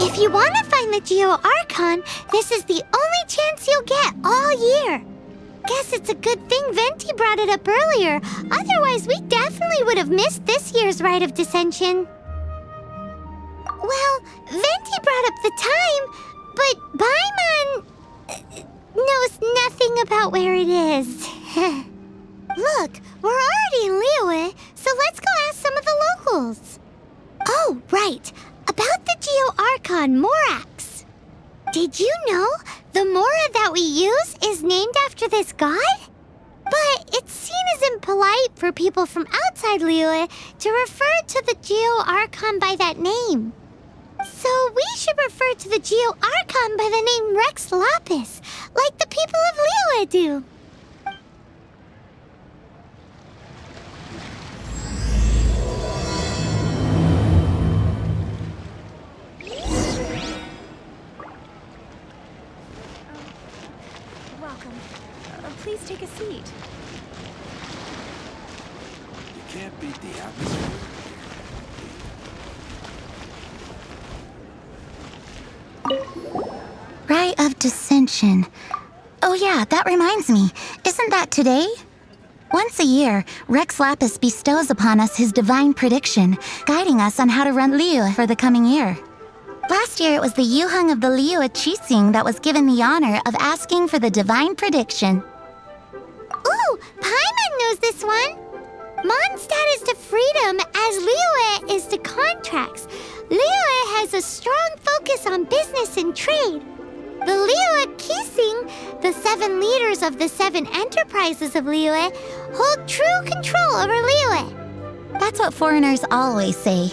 If you want to find the Geo-Archon, this is the only chance you'll get all year. Guess it's a good thing Venti brought it up earlier. Otherwise, we definitely would have missed this year's Rite of Dissension. Well, Venti brought up the time, but Paimon knows nothing about where it is. Look, we're already in Liyue, so let's go ask some of the locals. Oh, right. About the Geo-Archon Morax. Did you know the Mora that we use is named after this god? But it's seen as impolite for people from outside Liyue to refer to the Geo-Archon by that name. So we should refer to the Geo-Archon by the name Rex Lapis, like the people of Liyue do. Please take a seat. You can't beat the atmosphere. Rite of Dissension. Oh yeah, that reminds me. Isn't that today? Once a year, Rex Lapis bestows upon us his divine prediction, guiding us on how to run Liyue for the coming year. Last year, it was the Yuheng of the Liyue Qixing that was given the honor of asking for the divine prediction. Ooh, Paimon knows this one. Mondstadt is to freedom as Liyue is to contracts. Liyue has a strong focus on business and trade. The Liyue Qixing, the 7 leaders of the 7 enterprises of Liyue, hold true control over Liyue. That's what foreigners always say.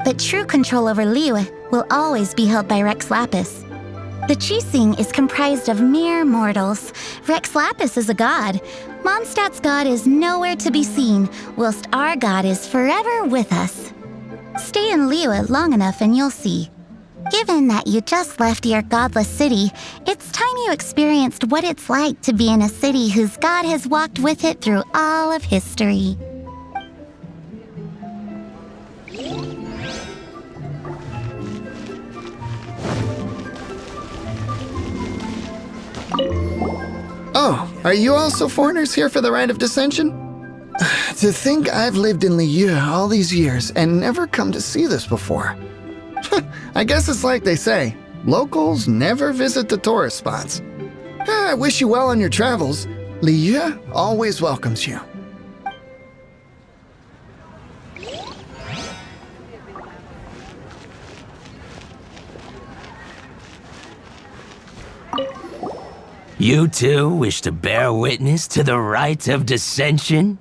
But true control over Liyue will always be held by Rex Lapis. The Qixing is comprised of mere mortals. Rex Lapis is a god. Mondstadt's god is nowhere to be seen, whilst our god is forever with us. Stay in Liyue long enough and you'll see. Given that you just left your godless city, it's time you experienced what it's like to be in a city whose god has walked with it through all of history. Oh, are you also foreigners here for the Rite of Dissension? To think I've lived in Liyue all these years and never come to see this before. I guess it's like they say, locals never visit the tourist spots. I wish you well on your travels. Liyue always welcomes you. You too wish to bear witness to the Rite of Dissension?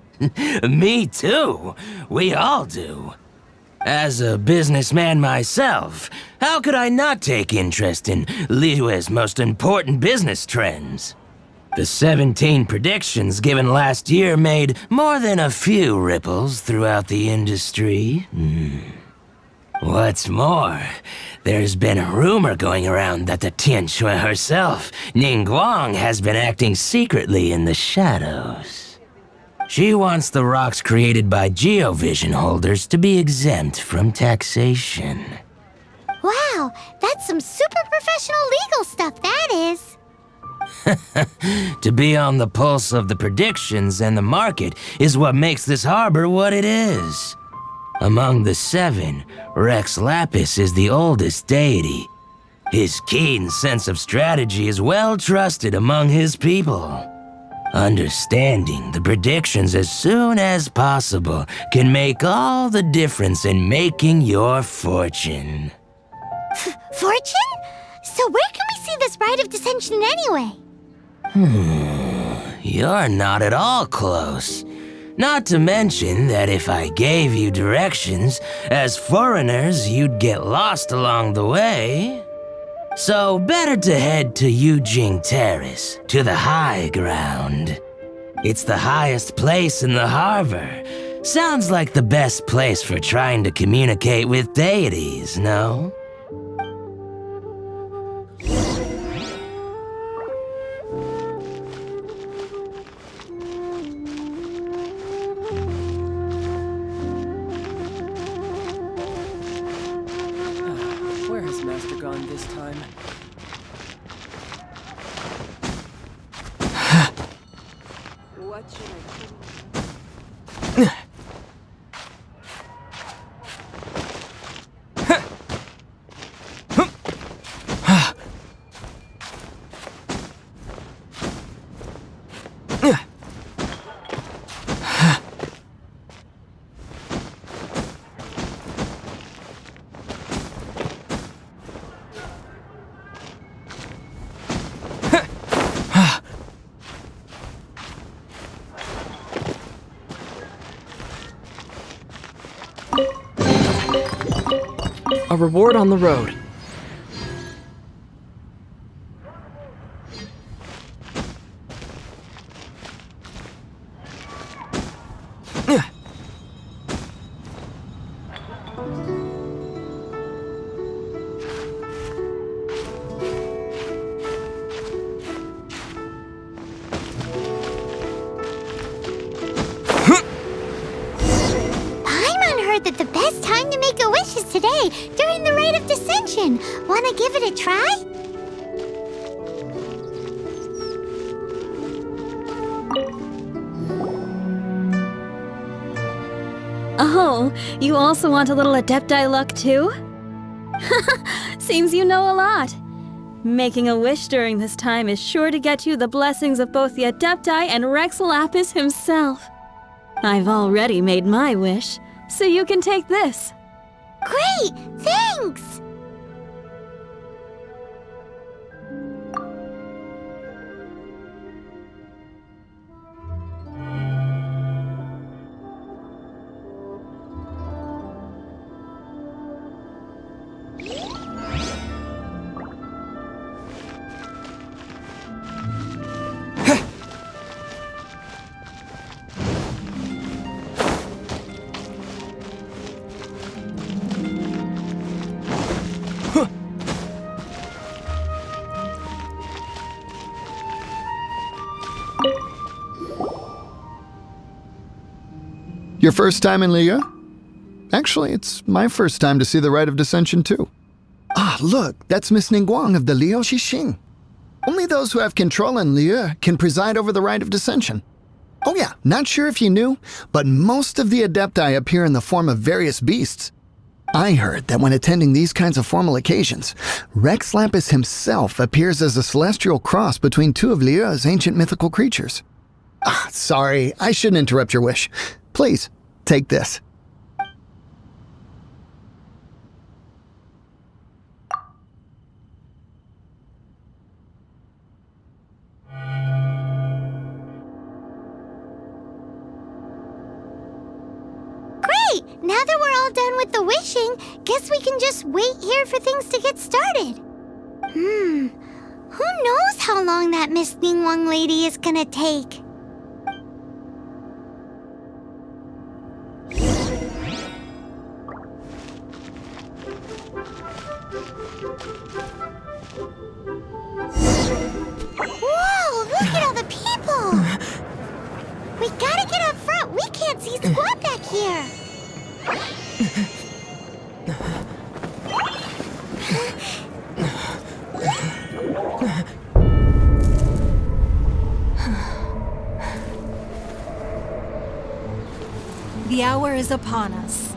Me too. We all do. As a businessman myself, how could I not take interest in Liyue's most important business trends? The 17 predictions given last year made more than a few ripples throughout the industry. What's more, there's been a rumor going around that the Tianshui herself, Ningguang, has been acting secretly in the shadows. She wants the rocks created by Geovision holders to be exempt from taxation. Wow, that's some super professional legal stuff, that is. To be on the pulse of the predictions and the market is what makes this harbor what it is. Among the 7, Rex Lapis is the oldest deity. His keen sense of strategy is well trusted among his people. Understanding the predictions as soon as possible can make all the difference in making your fortune. Fortune? So where can we see this rite of dissension anyway? You're not at all close. Not to mention that if I gave you directions, as foreigners, you'd get lost along the way. So better to head to Yujing Terrace, to the high ground. It's the highest place in the harbor. Sounds like the best place for trying to communicate with deities, no? Where has Master gone this time? What should I do? A reward on the road. That the best time to make a wish is today, during the rite of dissension. Wanna give it a try? Oh, you also want a little Adepti luck too? Seems you know a lot. Making a wish during this time is sure to get you the blessings of both the Adepti and Rex Lapis himself. I've already made my wish. So you can take this. Great! Thanks! Your first time in Liyue? Actually, it's my first time to see the Rite of Dissension too. Ah, look, that's Miss Ningguang of the Liu Xixing. Only those who have control in Liyue can preside over the Rite of Dissension. Oh yeah, not sure if you knew, but most of the Adepti appear in the form of various beasts. I heard that when attending these kinds of formal occasions, Rex Lapis himself appears as a celestial cross between 2 of Liyue's ancient mythical creatures. Ah, sorry, I shouldn't interrupt your wish. Please, take this. Great! Now that we're all done with the wishing, guess we can just wait here for things to get started. Who knows how long that Miss Ningguang lady is gonna take? Whoa, look at all the people! We gotta get up front. We can't see squat back here. The hour is upon us.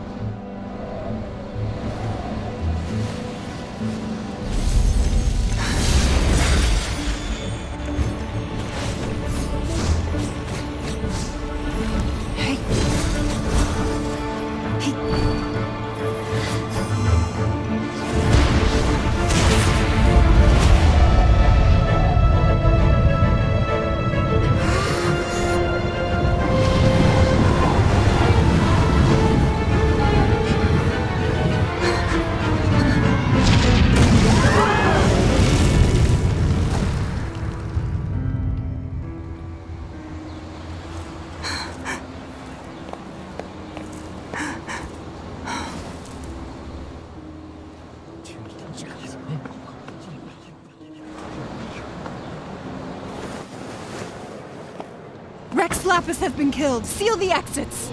Rex Lapis has been killed. Seal the exits.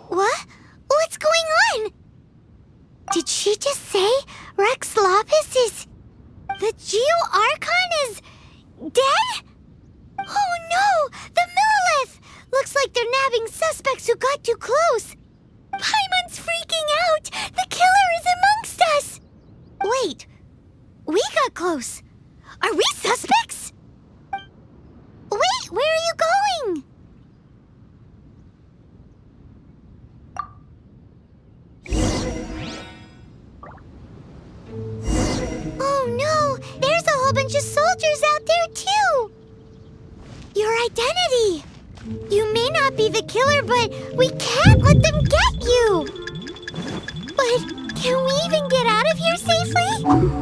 What? What's going on? Did she just say Rex Lapis is... the Geo-Archon is... dead? Oh no! The Millilith! Looks like they're nabbing suspects who got too close. Paimon's freaking out! The killer is amongst us! Wait, we got close. Are we suspects? Wait, where are you going? Oh no, there's a whole bunch of soldiers out there too! Your identity! You may not be the killer, but we can't let them get you! But can we even get out of here safely?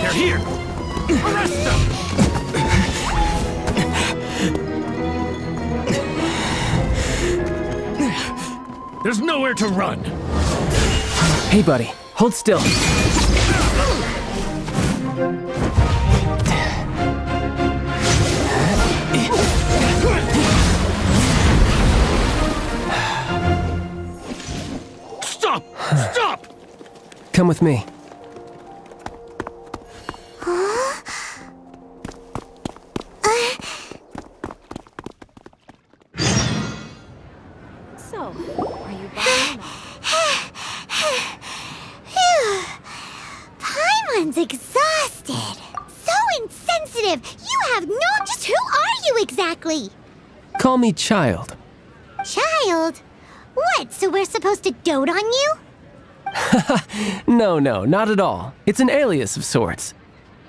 They're here! Arrest them! There's nowhere to run! Hey, buddy. Hold still. Stop! Stop! Come with me. So, are you buying Paimon's exhausted. So insensitive. You have no... Just who are you exactly? Call me Child. Child? What, so we're supposed to dote on you? No, not at all. It's an alias of sorts.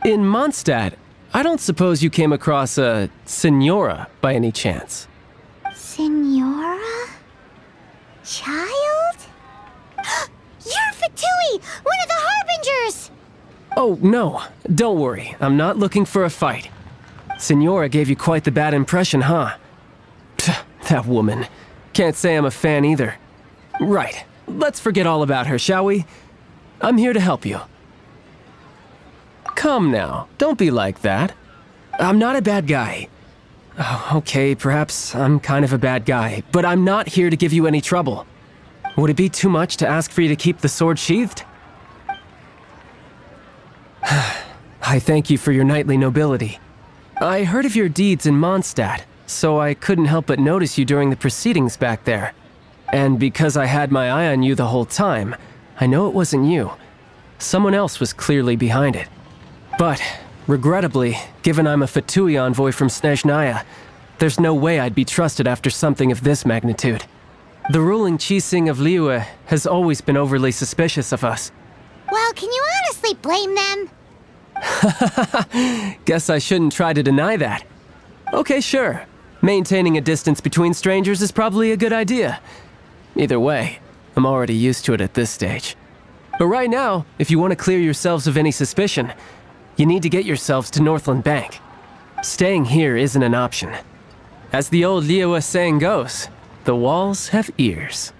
In Mondstadt, I don't suppose you came across a Senora by any chance. Senora? Child? You're Fatui, one of the Harbingers! Oh, no. Don't worry. I'm not looking for a fight. Senora gave you quite the bad impression, huh? Pfft, that woman. Can't say I'm a fan either. Right. Let's forget all about her, shall we? I'm here to help you. Come now. Don't be like that. I'm not a bad guy. Oh, okay, perhaps I'm kind of a bad guy, but I'm not here to give you any trouble. Would it be too much to ask for you to keep the sword sheathed? I thank you for your knightly nobility. I heard of your deeds in Mondstadt, so I couldn't help but notice you during the proceedings back there. And because I had my eye on you the whole time, I know it wasn't you. Someone else was clearly behind it. But, regrettably, given I'm a Fatui envoy from Snezhnaya, there's no way I'd be trusted after something of this magnitude. The ruling Qixing of Liyue has always been overly suspicious of us. Well, can you honestly blame them? Guess I shouldn't try to deny that. Okay, sure. Maintaining a distance between strangers is probably a good idea. Either way, I'm already used to it at this stage. But right now, if you want to clear yourselves of any suspicion, you need to get yourselves to Northland Bank. Staying here isn't an option. As the old Liyue saying goes, the walls have ears.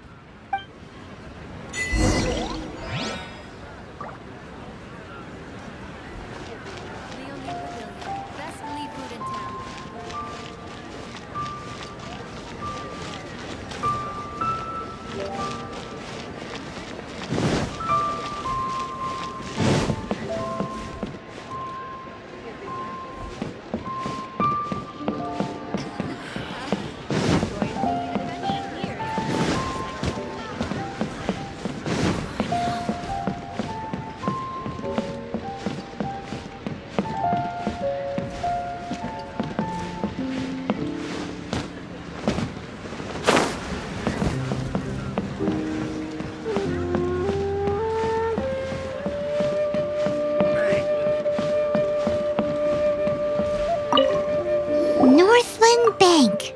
Northland Bank.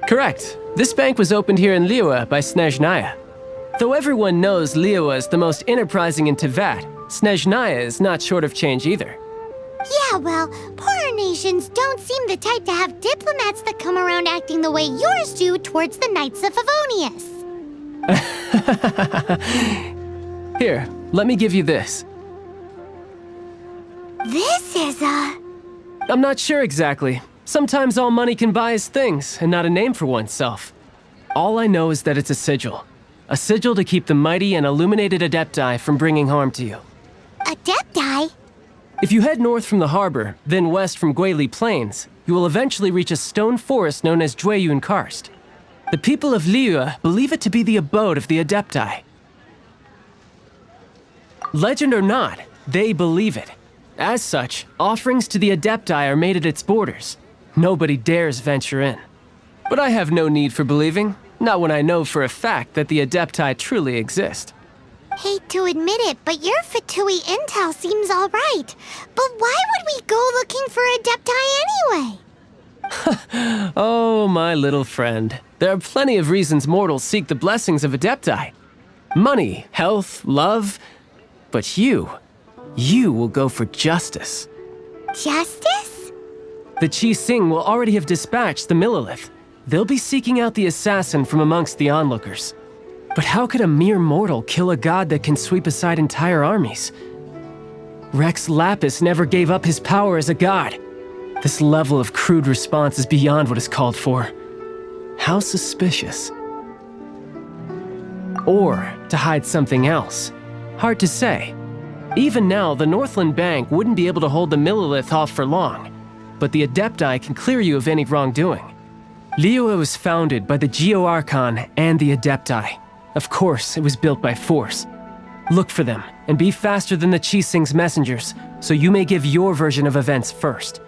Correct. This bank was opened here in Liyue by Snezhnaya. Though everyone knows Liyue is the most enterprising in Teyvat, Snezhnaya is not short of change either. Yeah, well, poorer nations don't seem the type to have diplomats that come around acting the way yours do towards the Knights of Favonius. Here, let me give you this. This is I'm not sure exactly. Sometimes all money can buy is things, and not a name for oneself. All I know is that it's a sigil. A sigil to keep the mighty and illuminated Adepti from bringing harm to you. Adepti? If you head north from the harbor, then west from Guili Plains, you will eventually reach a stone forest known as Jueyun Karst. The people of Liyue believe it to be the abode of the Adepti. Legend or not, they believe it. As such, offerings to the Adepti are made at its borders. Nobody dares venture in. But I have no need for believing, not when I know for a fact that the Adepti truly exist. Hate to admit it, but your Fatui intel seems all right. But why would we go looking for Adepti anyway? Oh, my little friend. There are plenty of reasons mortals seek the blessings of Adepti. Money, health, love. But you will go for justice. Justice? The Qixing will already have dispatched the Millilith. They'll be seeking out the assassin from amongst the onlookers. But how could a mere mortal kill a god that can sweep aside entire armies? Rex Lapis never gave up his power as a god. This level of crude response is beyond what is called for. How suspicious. Or to hide something else. Hard to say. Even now, the Northland Bank wouldn't be able to hold the Millilith off for long, but the Adepti can clear you of any wrongdoing. Liyue was founded by the Geo-Archon and the Adepti. Of course, it was built by force. Look for them, and be faster than the Qixing's messengers, so you may give your version of events first.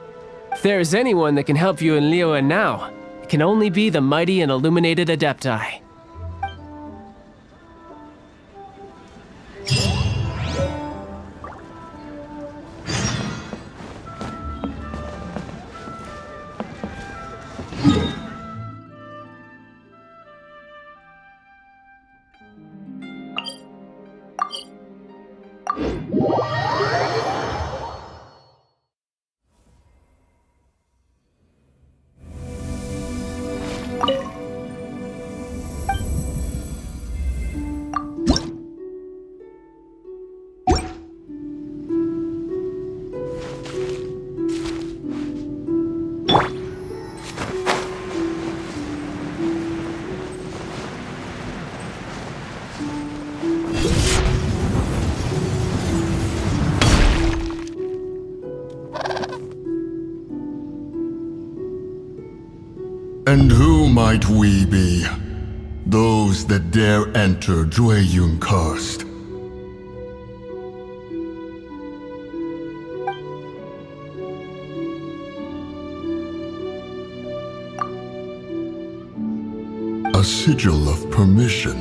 If there is anyone that can help you in Liyue now, it can only be the mighty and illuminated Adepti. And who might we be? Those that dare enter Jueyun Karst. A sigil of permission.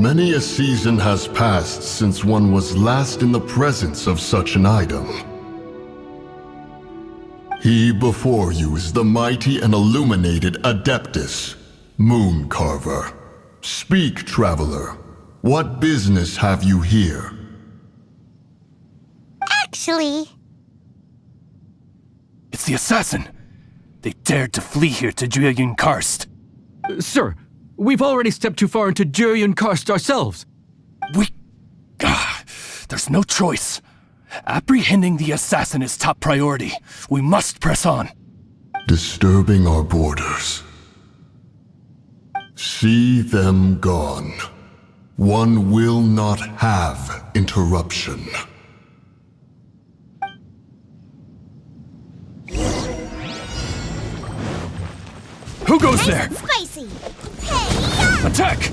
Many a season has passed since one was last in the presence of such an item. He before you is the mighty and illuminated Adeptus, Moon Carver. Speak, traveler. What business have you here? Actually, It's the assassin! They dared to flee here to Jueyun Karst. Sir, we've already stepped too far into Jueyun Karst ourselves. There's no choice. Apprehending the assassin is top priority. We must press on. Disturbing our borders. See them gone. One will not have interruption. Who goes there? spicy. Hey, Attack!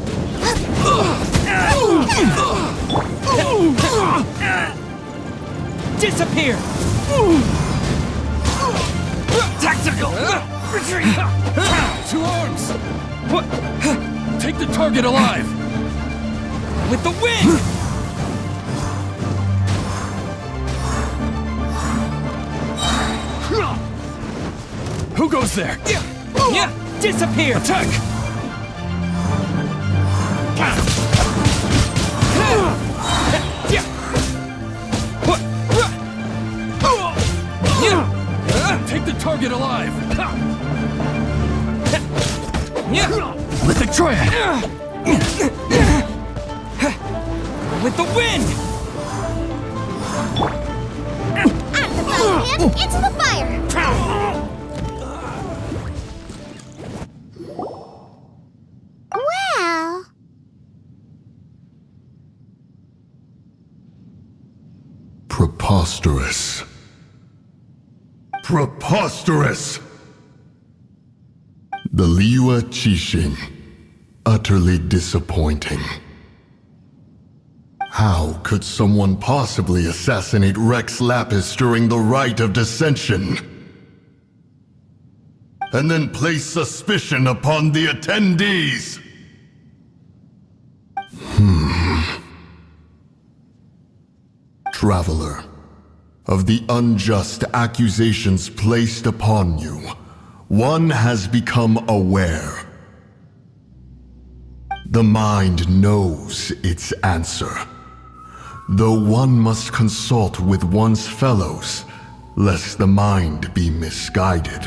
Disappear! Tactical! Retreat! Two arms! What? Take the target alive! With the wind! Who goes there? Yeah! Disappear! Attack! Take the target alive! Lithic Triad! With the wind! out of the frying pan, into the fire. Well, Preposterous. Preposterous! The Liyue Qixing. Utterly disappointing. How could someone possibly assassinate Rex Lapis during the Rite of Dissension? And then place suspicion upon the attendees? Traveler, of the unjust accusations placed upon you, one has become aware. The mind knows its answer, though one must consult with one's fellows, lest the mind be misguided.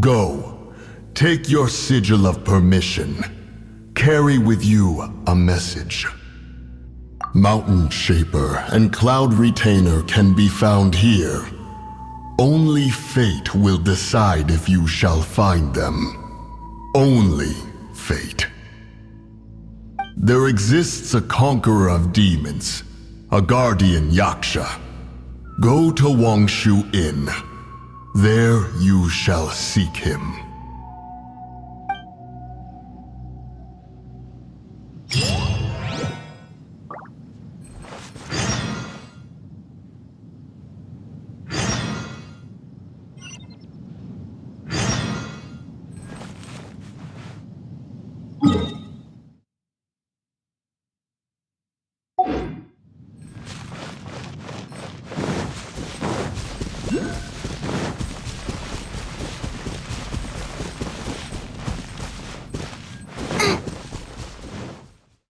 Go, take your sigil of permission. Carry with you a message. Mountain Shaper and Cloud Retainer can be found here. Only fate will decide if you shall find them. Only fate. There exists a conqueror of demons, a guardian Yaksha. Go to Wangshu Inn. There you shall seek him.